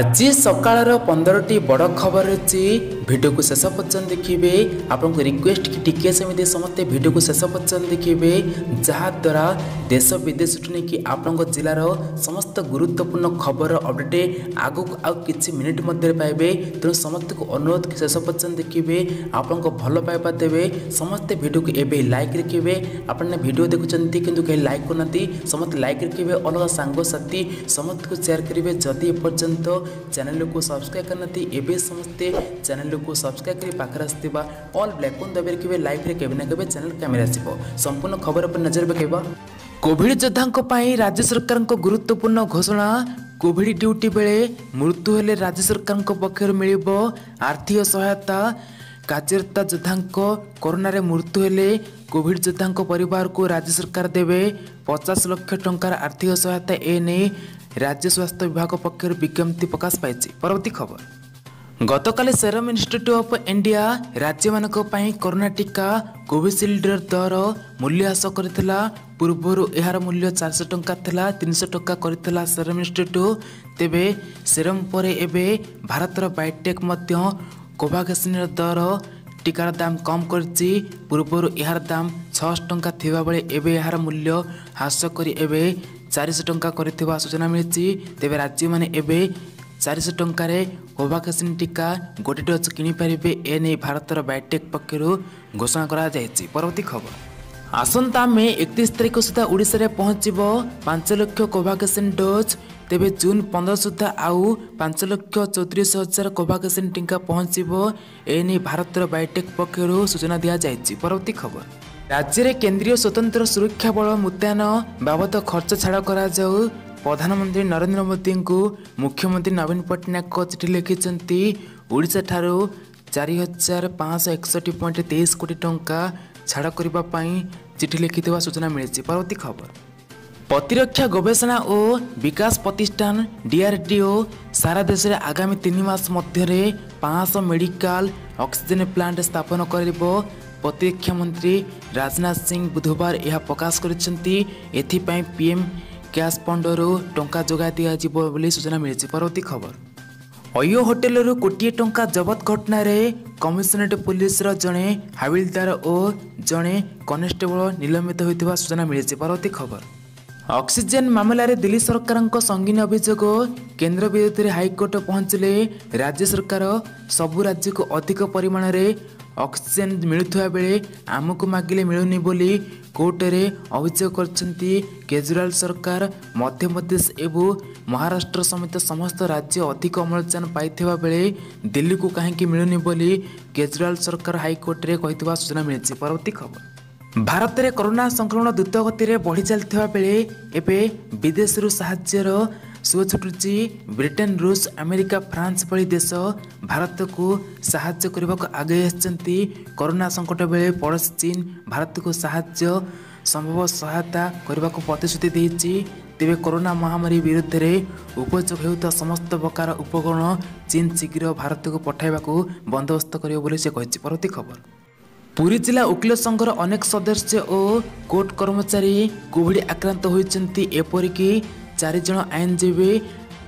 आज सकाळ 15टी बड़ खबर अच्छी वीडियो को शेष पर्यटन देखिए। आपको रिक्वेस्ट कि टिके सेमती समस्ते वीडियो को शेष पर्यटन देखिए, जहाद्वारा देश विदेश नहीं आपण जिलार समस्त गुरुत्वपूर्ण खबर अपडेट आगु आउ कि मिनिट मध्य पाइबे। तेणु समस्त को अनुरोध कि शेष पर्यटन देखिए, आपण भल पाइबा देवे। समस्ते वीडियो को एवं लाइक रखिए। आपने वीडियो देखुंत किंतु कहीं लाइक करना, समस्त लाइक रखिए। अलग सांगसाथी समस्त को शेयर करेंगे। जदि एपर्यंत चैनल को सब्सक्राइब करना एवं समस्ते चैनल को सब्सक्राइब कर पाखे आसवा ऑल ब्लैक बटन दबाई रखिए। लाइव रे केबे ना केबे चैनल कैमेरा आसो। संपूर्ण खबर पर नजर पकेबा। कोविड योद्धा राज्य सरकार गुरुत्वपूर्ण घोषणा। कोविड ड्यूटी बेले मृत्यु हेले राज्य सरकार पक्षर मिल आर्थिक सहायता। कार्यरत योद्धा कोरोना रे मृत्यु हेले कोविड योद्धा परिवार को राज्य सरकार देवे 50 लाख टंकार आर्थिक सहायता। एने राज्य स्वास्थ्य विभाग पक्षर विज्ञप्ति प्रकाश पाई। परवर्ती खबर। गतकाली सेरम इंस्टीट्यूट ऑफ इंडिया राज्य मानक कोरोना टीका कोविशील्ड दर मूल्य ह्रास करथिला। पूर्वर यार मूल्य 400 टंका थिला, 300 टंका करथिला सेरम इंस्टीट्यूट। तेबे सेरम परे एबे भारतर बायोटेक मध्य कोवाक्सिन दर टीकार दाम कम करछि। पूर्वर यार दाम 600 टंका थिबा बेले एबे यार मूल्य ह्रास करी एबे 400 टंका करथिबा सूचना मिलछि। तेबे राज्य माने एबे 400 टंकार कोवाक्सिन टीका गोटे डोज किनि पारिबे। एने भारतर बायोटेक पक्षरु घोषणा करा जायछि। परवर्ती खबर। आसंता मे 31 तारिख सुधा ओडिशा रे पहुंचबो 5 लाख कोवाक्सिन डोज। तेबे जून 15 सुधा आउ 5,34,000 कोवाक्सिन टीका पहुंचबो। एने भारतर बायोटेक पक्षरु सूचना दिया जायछि। परवर्ती खबर। राज्य में केंद्रीय स्वतंत्र सुरक्षा बल मुतयन बाबद खर्च छाड़ करा जाऊ। प्रधानमंत्री नरेंद्र मोदी को मुख्यमंत्री नवीन पट्टनायक को चिठी लिखिंट। ओडिशा ठारू 4,561.23 कोटी टंका छाड़ करने चिठी लिखि सूचना मिली। परवर्ती खबर। प्रतिरक्षा गवेषणा और विकास प्रतिष्ठान DRDO सारा देश में आगामी 3 मास मध्य 500 मेडिकल ऑक्सीजन प्लांट स्थापन कर। प्रतिरक्षा मंत्री राजनाथ सिंह बुधवार यह प्रकाश करिसेंती। एथिपाई PM कैश फंडरू टंका जोगा दिया बोली सूचना मिली। परवर्ती खबर। अयो होटेल कोटिए टंका जबत घटना रे कमिशनरेट पुलिस जड़े हाविलदार और जड़े कनेस्टेबल निलंबित होता सूचना मिली। परवर्ती खबर। ऑक्सीजन मामला रे दिल्ली सरकार संगीन अभियोग। केंद्र विरोध में हाईकोर्ट पहुंचले राज्य सरकार। सबु राज्य को अधिक परिमाण रे ऑक्सीजन मिलुवा बेले आमको मागिले मिलुनी बोली कोर्ट रे अभियोग करछंती। केजरीवाल सरकार मध्य प्रदेश एवं महाराष्ट्र समेत समस्त राज्य अधिक अम्लजान पाइथिबा बेले दिल्ली को कहीं मिलुनी बोली केजरीवाल सरकार हाईकोर्ट रे कहितबा सूचना मिली। परवर्ती खबर। भारत में कोरोना संक्रमण द्रुत गति में बढ़ी चलता बेले एबे विदेश साहाय्यर सुओ छुटुची। ब्रिटेन, रूस, अमेरिका, फ्रांस भली देश भारत को साहाय्य करने को आगे आसछंती। कोरोना संकट बेले पड़ोसी चीन भारत को साहाय्य संभव सहायता करने को प्रतिश्रुति देछि। तेबे कोरोना महामारी विरुद्ध में उपयोग होता समस्त प्रकार उपकरण चीन शीघ्र भारत को पठाइबा को बंदोबस्त करियो बोली से कहिछि। परवर्ती खबर। पुरी जिला वकिल संघर अनेक सदस्य और कोर्ट कर्मचारी कोविड आक्रांत होइछंती। एपरिकी 4 जन आईनजीवी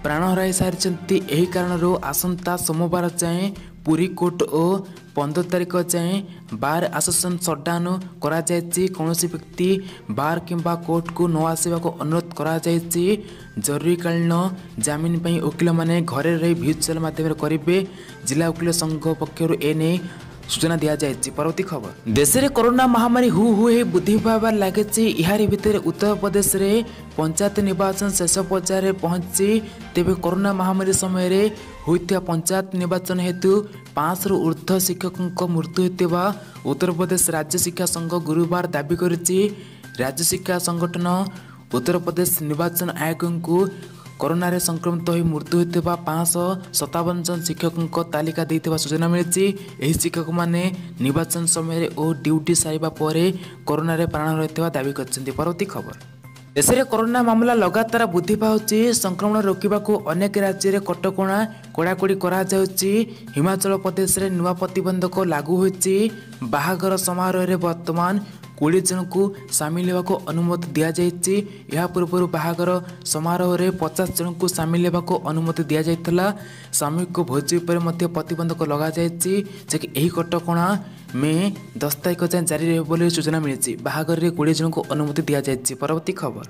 प्राण हराई सारी। यही कारण आसंता सोमवार जाए पुरी कोर्ट और 15 तारिख जाए बार आसोसिएशन सटडाउन करा जायछि। कौनसी व्यक्ति बार किंबा कोर्ट को न आसवा को अनुरोध करा जायछि। जरूरीकालीन जमीन पर वकिल माने घरे रही भर्चुआल माध्यम करेंगे। जिला वकिल संघ पक्षर एने सूचना दिया जायछि। परवर्ती खबर। देश में कोरोना महामारी हु वृद्धि पाइबार लगे। यार भितर उत्तर प्रदेश में पंचायत निर्वाचन शेष पर्यायर पहुंची। तेबे कोरोना महामारी समय होता पंचायत निर्वाचन हेतु 5 रु ऊर्ध्व शिक्षकों मृत्यु होता उत्तर प्रदेश राज्य शिक्षा संघ गुरुवार दाबी करिछि। राज्य शिक्षा संगठन उत्तर प्रदेश निर्वाचन आयोग को कोरोना रे संक्रमित हो मृत्यु होता 557 जन शिक्षकों तालिका देथिबा सूचना मिली। यही शिक्षक माने निर्वाचन समय और ड्यूटी सारिबा परे कोरोना रे प्राण हराइथिबा दाबी करछन्ती। परवर्ती खबर। देश में कोरोना मामला लगातार वृद्धि पाउछि। संक्रमण रोकने को अनेक राज्य में कटकणा कड़ाकड़ी करा जाउछि। हिमाचल प्रदेश में नुआ प्रतिबंधक लागू होइछि। बाहागर समारोह रे वर्तमान 20 जन को सामिल होगा अनुमति दि जाइए। यह पूर्व बाहागर समारोह में 50 जन को सामिल होगा अनुमति दि जाइए। सामूहिक भोजी पर प्रतिबंधक लग जाए कटकणा मे 10 तारिख जाए जारी रही सूचना मिली। बाहागर में 20 जन को अनुमति दि जाइए। परवर्ती खबर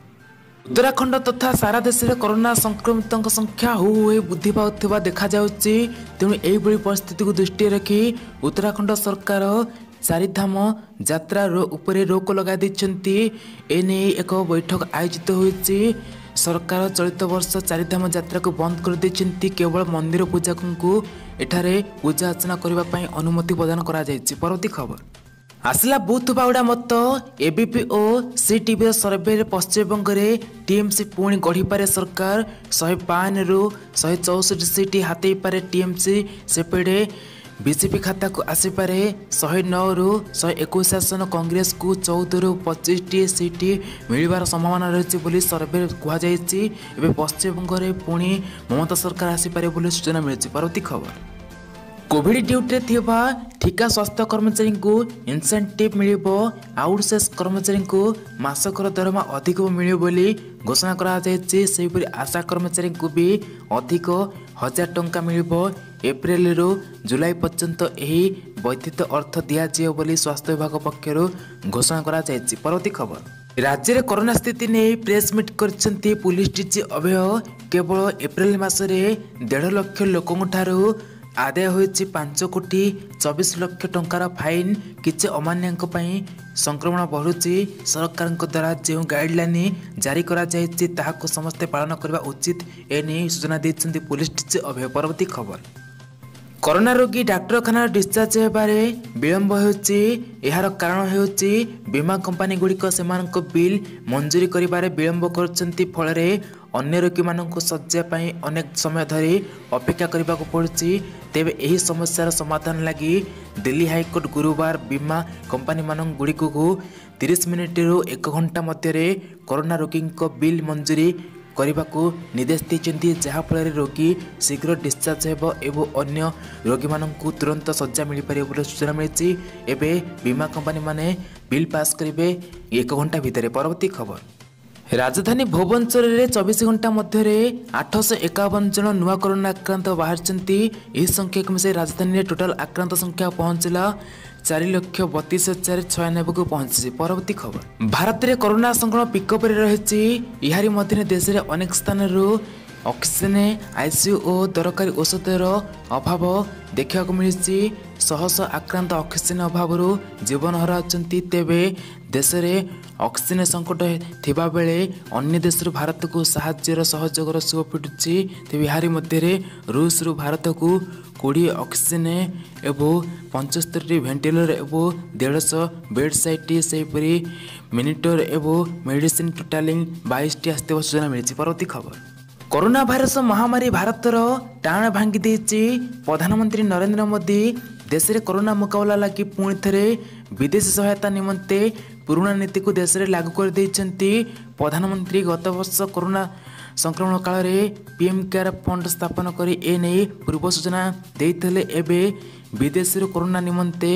उत्तराखंड तथा सारा देश में कोरोना संक्रमितों संख्या हु वृद्धि पाउथिबा देखा जाउछि। तेणु एहिभଳି परिस्थिति को दृष्टि रखी उत्तराखंड सरकार चारिधाम यात्रा उपरे रोक लगा दैछन्ति। एने एक बैठक आयोजित होइछि। सरकार चलित वर्ष चारिधाम यात्रा को बंद कर दैछन्ति। केवल मंदिर पूजा को एठारे पूजा अर्चना करबा पई अनुमति प्रदान करा जाइछि। परवर्ती खबर आसला बुथ बाउडा मत एबीपी और सीटीवी सर्वे पश्चिमबंग में टीएमसी पुणी गढ़ीपे सरकार 152 रु 164 सीट हाथई पारे टीएमसी सेपटे बीजेपी खाता को आसीपे 109 रु 121 आसन कांग्रेस को 14 रु 25 सीट मिलबार संभावना रही सर्वे कहुई। पश्चिमबंग में पुणी ममता सरकार आसीपे सूचना मिली। परवर्ती खबर कोविड ड्यूटी थिबा ठिका स्वास्थ्य कर्मचारी को इनसेंटिव मिलिबो। आउटसोर्स कर्मचारी को मासकर दरमा अधिक मिलिबो बोली घोषणा करा जायछि। सेहिपरि आशा कर्मचारी को भी अधिक 1000 टंका मिलिबो। एप्रिल रु जुलाई पर्यंत एही वैधित अर्थ दिया जियो बोली स्वास्थ्य विभाग पक्षरु घोषणा करा जायछि। परवर्ती खबर राज्य में कोरोना स्थिति नहीं प्रेस मीट करछन्ति पुलिस डीजी अभय। केवल एप्रिल मासरे 1.5 लाख लोकंक ठारू आदाय होइछि 5 कोटी 24 लाख टंकार फाइन। किछि अमान्यक पई संक्रमण बढ़ुछि। सरकार द्वारा जो गाइडलाइन जारी करा जायछि ताहाको समस्ते पालन करबा उचित एने सूचना दैछन्ति पुलिस डीजी अभय। परवर्ती खबर कोरोना रोगी डाक्तरखाना डिस्चार्ज होबारे विलंब होउछि। एहार कारण होउछि बीमा कंपनी गुड़िक सेमानक बिल मंजूरी करिबारे विलंब करछन्ति। फलरे अन्य रोगी मानक शଯ୍या पई अनेक समय धरी अपेक्षा करबा को पड़ुछि। तेबे एही समस्यार समाधान लगी दिल्ली हाईकोर्ट गुरुवार बीमा कंपनी मानक गुड़िक को 30 मिनिट रु 1 घंटा मध्य कोरोना रोगी बिल मंजूरी करने को निर्देश देते। जहाँफल रोगी शीघ्र डिस्चार्ज हो एवं अन्य रोगी मानक तुरंत शଯ୍या मिल पारे सूचना मिली। एवं बीमा कंपनी माने बिल पास करेंगे 1 घंटा भितर। परवर्ती खबर राजधानी भुवनेश्वर में 24 घंटा मध्य 851 जन नुआ कोरोना आक्रांत बाहरी। यह संख्या मिसाई राजधानी में टोटाल आक्रांत संख्या पहुंचला 4,32,096 को पहुंची। परवर्ती खबर भारत में कोरोना संक्रमण पिकअप रही। यारी मध्य देश में अनेक स्थान ऑक्सीजन आईसीयू और दरकारी औषधर अभाव देखा मिली। शह शह आक्रांत ऑक्सीजन अभाव जीवन हराउछन्ति। तेबे देश में ऑक्सीजन संकट थिबा बेले अन्य देश भारत को साहाय्यर सहयोगर सुख फिटुछि। तेबे यारी मध्य रूस भारत को 20 ऑक्सीजन एवं 75 वेंटिलेटर एवं 150 बेड साइट सेहीपरि मिनिटर एवं मेडिसिन टोटालिंग 22 आसवा सूचना मिली। परवर्ती खबर कोरोना भाइरस महामारी भारतर टाण भांगी देछि। प्रधानमंत्री नरेंद्र मोदी देश में कोरोना मुकाबला लगी पुणी थे विदेशी सहायता निमंते पुराना नीति को देश में लागू कर देइछन्ति। प्रधानमंत्री गत वर्ष कोरोना संक्रमण काल में पीएम केयर फंड स्थापन कर एने पूर्व सूचना देइथिले। एबे विदेश कोरोना निमंते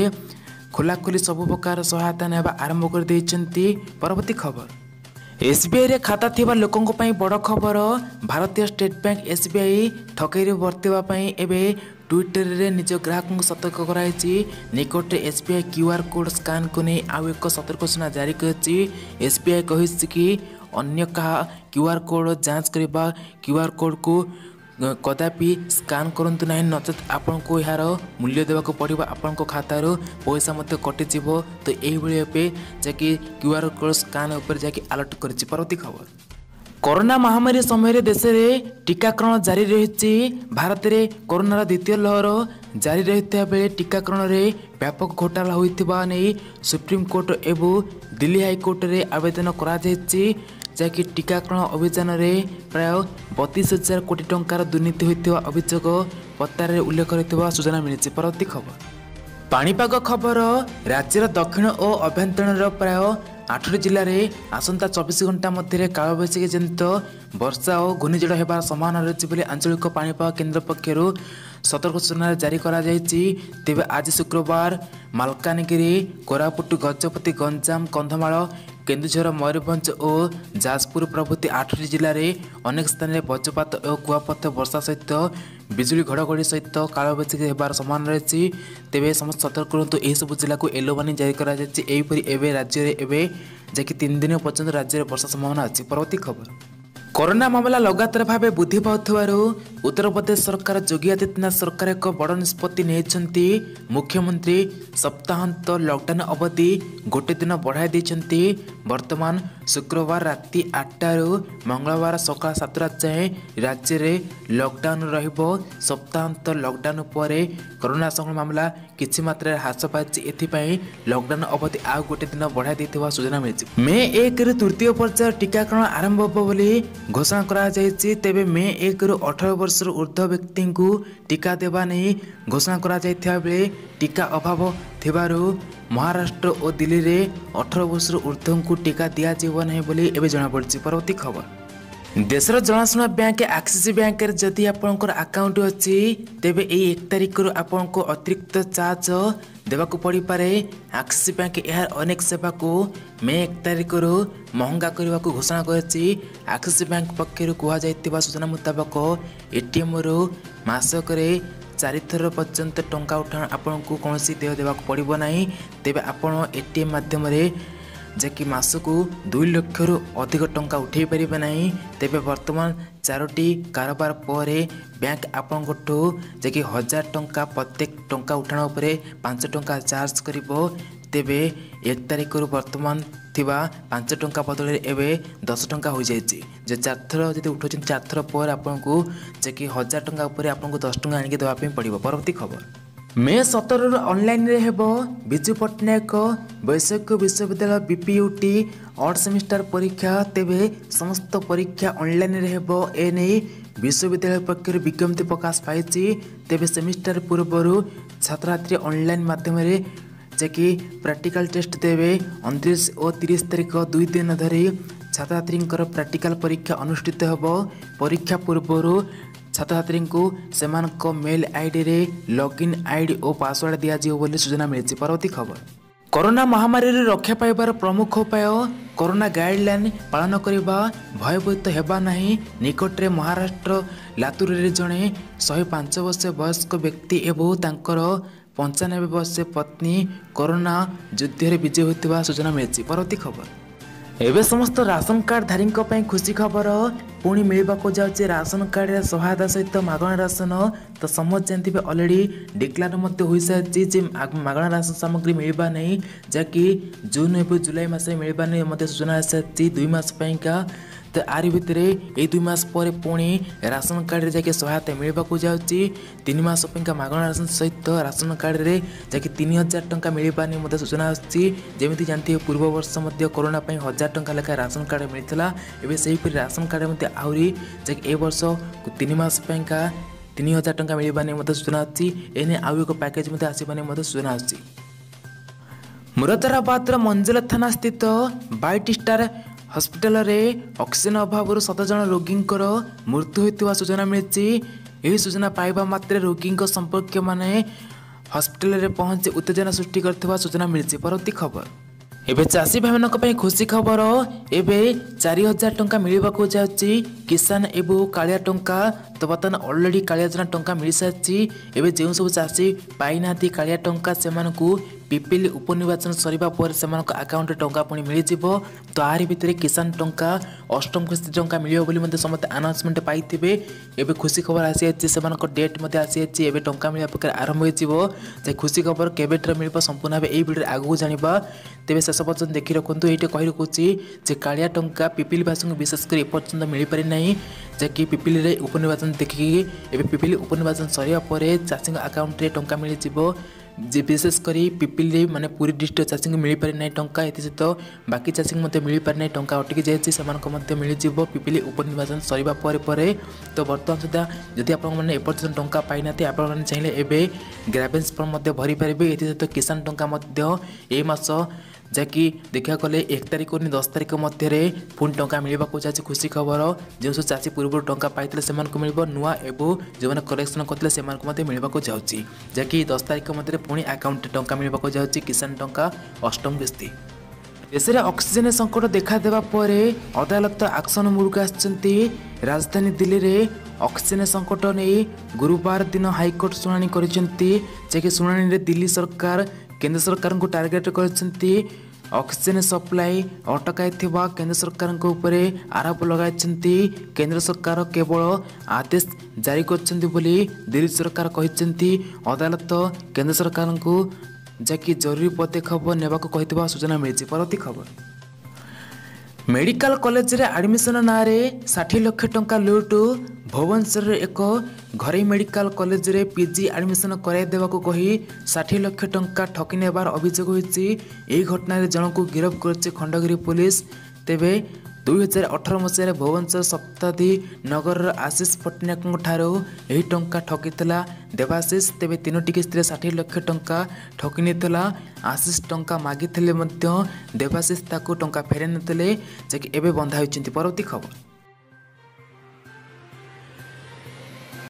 खोलाखोली सबु प्रकार सहायता नेबा आरंभ कर देइछन्ति। परवर्ती खबर एसबीआई रे खाता थिबा लोकंक पई बड़ खबर। भारतीय स्टेट बैंक एसबीआई ठकई बर्तवा एबे ट्विटर रे निज ग्राहक सतर्क कराई। निकट एसबीआई क्यूआर कोड स्कान को नहीं आउ एक सतर्क सूचना जारी करछि। एसबीआई कहिछि कि अन्य कहा क्यूआर कोड जांच करबा क्यूआर कोड को कदापि स्कान करंतु नहीं नचेत आपन को यार मूल्य देवाक पड़ो। आपण खातार पैसा मत कटिଯିव। तो यही जाकि क्यूआर कोड स्कान उपर जाकि अलर्ट करछि। परवर्ती खबर कोरोना महामारी समय देश में टीकाकरण जारी रही। भारत में कोरोनार द्वितीय लहर जारी रही बेले टीकाकरण में व्यापक घोटाला होइथिबा नहीं सुप्रीमकोर्ट एवं दिल्ली हाईकोर्ट रे आवेदन करा जायछि। जहाँकि टीकाकरण अभियान में प्राय 32,000 कोटी टंकार दुर्नीति होता अभियोग पत्तार उल्लेख होता सूचना मिली। परवर्ती खबर पाणीपाग खबर राज्यर दक्षिण और अभ्यंतरण प्राय 8 जिले में आसंता 24 घंटा मध्य कालबैशाखी जनित वर्षा और घूर्णिझड़ होबार संभावना रही आंचलिक पाणीपाग केन्द्र पक्षर सतर्क सूचना जारी करा जायछि। तेबे आज शुक्रवार मालकानगिरी, कोरापुट, गजपति, गंजाम, कंधमाल, केन्दुझर, मयूरभंज और जाजपुर प्रभृति 8टी जिले में अनेक स्थान में वज्रपात और कुआपथ वर्षा सहित बिजुली घड़घड़ी सहित कालबैशाखी होबार संभावना रही। तेबे समस्त सतर्क करूँ। यह सब जिला को येलो वार्निंग जारी करा जायछि। एहिपरि एबे राज्य में जैकि 3 दिन पर्यंत राज्य में वर्षा संभावना अच्छी। परवर्ती खबर, कोरोना मामला लगातार भाव वृद्धि पाउथिबारु उत्तर प्रदेश सरकार योगी आदित्यनाथ सरकार एक बड़ निष्पत्ति नेइछन्ति। मुख्यमंत्री सप्ताहांत लॉकडाउन अवधि गोटे दिन बढ़ाई देइछन्ति। वर्तमान शुक्रवार राति 8टारू मंगलवार सकाळ 7टा जाए राज्य में लॉकडाउन रहिबो। सप्ताहांत लॉकडाउन पर कोरोना संक्रमण मामला किछि मात्रा ह्रास पाइछि। एथिपाई लॉकडाउन अवधि आउ गोटे दिन बढ़ाई देइथिबा सूचना मिलिछि। मे 1 रु तृतीय पर्याय टीकाकरण आरंभ होबो बोली घोषणा करा जायछि। तेबे मे 1 रु 18 वर्ष ऊर्ध्व व्यक्ति को टीका देवा नहीं घोषणा करा जायथिबा बेले टीका अभाव थिबारु महाराष्ट्र और दिल्ली रे 18 वर्ष ऊर्ध्व को टीका दिया जीव नहीं बोली एबे जणा पड़छि। परवर्ती खबर, देशर जनाशुना बैंक एक्सिस बैंक जदि आपनकर अकाउंट अच्छी तेबे ए 1 तारिख रु आपनको अतिरिक्त चार्ज देवाक पड़ी पारे। एक्सिस बैंक यार अनेक सेवा को मे 1 तारिख रु महंगा करने को घोषणा करेछि। एक्सिस बैंक पक्षर कहुआ सूचना मुताबक एटीएम रु मासक 4 थर पर्यंत टंका उठाण आपन को कौन देय देवाक पड़िबो नाही। तेबे आपन एटीएम माध्यम जैकि मासक 2 लाख रु अधिक टंका उठे पारे नहीं। तेबे वर्तमान 4टी कारोबार पर बैंक आपन जैकि 1000 टंका प्रत्येक टंका उठाण उपर 5 टंका चार्ज करिबो। तेबे 1 तारिख रु वर्तमान थिबा 5 टंका बदल एबे 10 टंका हो जाइछि। जे 4 थर जदि उठोछन 4 थर पर आपन को जैकि 1000 टंका उपर आपन को 10 टंका आनिके देबा पे पड़िबो। परवर्ती खबर, मे 17 रु ऑनलाइन रे हेबो बिजू पट्टनायक वैषयिक विश्वविद्यालय बीपीयूटी 8 सेमिस्टर परीक्षा। तेबे समस्त परीक्षा ऑनलाइन रे हेबो एने विश्वविद्यालय पक्षर विज्ञप्ति प्रकाश पाइछि। तेबे सेमिस्टर पूर्वरु छात्रछात्री ऑनलाइन माध्यम रे जैकि प्रैक्टिकल टेस्ट देवे। 29 और 30 तारिख 2 दिन धरी छात्रछात्री प्रैक्टिकल परीक्षा अनुष्ठित होब। परीक्षा पूर्व छात्रछात्री को सेमानक मेल आईडी रे लॉगिन आईडी और पासवर्ड दिया जियो बोली सूचना मिली। परवर्ती खबर, कोरोना महामारी रे रक्षा पाइबार प्रमुख उपाय कोरोना गाइडलाइन पालन करबा भयभीत हेबा नहीं। निकट रे महाराष्ट्र लातूर रे जणे 105 वर्ष वयस्क व्यक्ति एवं तांकर 95 वर्ष पत्नी कोरोना युद्ध में विजय होता सूचना मिली। परवर्ती खबर, एवं समस्त राशन कार्ड धारी खुशी खबर पुणी मिलवाक जाऊँचे राशन कार्ड सहायता सहित मागणा राशन। तो समझ जानते अलरेडी डिक्लेयर हो सारी मागणा राशन सामग्री मिलवा नहीं जहाँकि जून एवं जुलाई मास मिलवा नहीं सूचना आसी 2 मास का। तो आरी भितर ये 2 मास पर पुणी राशन कार्ड जाके सहायता मिलवाक जाऊँगी। 3 मास मागणा राशन सहित राशन कार्ड रे जाकि 3000 टंका मिलवा नहीं सूचना आसमी जानते पूर्व वर्ष कोरोना 1000 टंका लेखा राशन कार्ड मिलता। एवं से राशन कार्ड आहरी जैक ए वर्ष 3 मास 3000 टंका मिलवा नहीं सूचना आसी। एने आउ एक पैकेज आसवा सूचना आसी। मुरादाबाद मंजुला थाना स्थित 22 स्टार हॉस्पिटल रे ऑक्सीजन अभाव 7 जन रोगी मृत्यु होता सूचना मिली। यही सूचना पाइबा मात्रे रोगी संपर्क माने हॉस्पिटल रे पहुंची उत्तेजना सृष्टि करथिबा सूचना मिली। परवर्ती खबर, एबे चाषी भाई खुशी खबर एवं 4000 टंका मिलवाक जाऊँगी किसान एवं कालिया टंका। तो बर्तमान अलरेडी कालिया योजना टंका मिल सारी। एवं जो सब चाषी पाई ना कालिया टंका से पिपिली उपनिर्वाचन सरिबा पर सेमानक अकाउंट टंका पुणी मिल जिवो। तो आरी भितर किसान टंका 8म किस्ती टंका मिलियो बोली मते समस्त अनाउंसमेंट पाइथिबे। एबे खुशी खबर आसी अछि सेमानक डेट मते आसी अछि। एबे टंका मिलिया प्रकार आरंभ होई जिवो। जे खुशी खबर केबेटर मिलबो संपूर्ण भाबे एई वीडियो आगु जानिबा। तेबे शेष पर्यंत देखि रखंतु। एइटे कहि रखुछि जे कालिया टंका पिपिली भाषण विशेष कर एपर्यंत मिल पारि नाही। जे कि पिपिली रे उपनिर्वाचन देखि एबे पिपिली उपनिर्वाचन सरिया पर चाषी अकाउंट रे टंका मिल जिवो। जे विशेषकर पिपिली माने पूरी डिस्ट्रिक्ट चाषी को मिल पारि ना टंका। एथि सहित बाकी चाषी को मिल पारि ना टंका अटकी जाए मिल जीव पिपिली उपनिर्वाचन सरिबा पर। तो बर्तमान सुधा जदि आपने एपर्यंत टंका पाई ना आपने चाहिए एवं ग्रावेन्स फर्म भरी पारे। एथि सहित किसान टंका ए मास जहाँकि देखा गले 1 तारिख और 10 तारिख मध्य पुणी टंका मिलवा जाए खुशी खबर जो सब चाषी पूर्व टंका पाई से मिल नुआ एवं जो मैंने कलेक्शन करते से मिलवा जाऊँगी जहाँकि 10 तारिख मध्य पुणी आकाउंट टंका मिलवा जाऊँगी किसान टंका अष्टम किस्ती। देश में ऑक्सीजन संकट देखा देवा पर अदालत एक्शन मूड आसछन्ती। राजधानी दिल्ली में ऑक्सीजन संकट नहीं गुरुवार दिन हाईकोर्ट शुणाणी करिसेंती जे शुणाणी रे दिल्ली सरकार केंद्र सरकार को टार्गेट करछन्ती। ऑक्सीजन सप्लाई अटकाई केंद्र सरकार उपरे आरोप लगाइछन्ती। केंद्र सरकार केवल आदेश जारी करछन्ती बोली दिल्ली सरकार कहिसेंती। अदालत केंद्र सरकार को जहाँकि जरूरी पदक्षेप नेबा को सूचना मिली। परवर्ती खबर मेडिकल कॉलेज रे एडमिशन ना 60 लाख टंका लुट। भुवनेश्वर एक घरे मेडिकल कॉलेज रे पीजी एडमिशन कराई देवा को कही 60 लाख टंका ठकी नेबार अभियोग होइछि। एही घटना रे जन को गिरफ्त करछि खंडगिरी पुलिस। तेबे 2018 मसीह भुवनेश्वर सप्तदी नगर आशीष पट्टनायक ठारू यही टंका ठकीला देवाशीष। तेबे 3टी किस्ती 60 लाख टंका ठकी नेतला। आशीष टंका मागिथिले मध्य देवाशीष ताकू टंका फेरे नथिले जे कि एबे बंधा होइछन्ती। परवर्ती खबर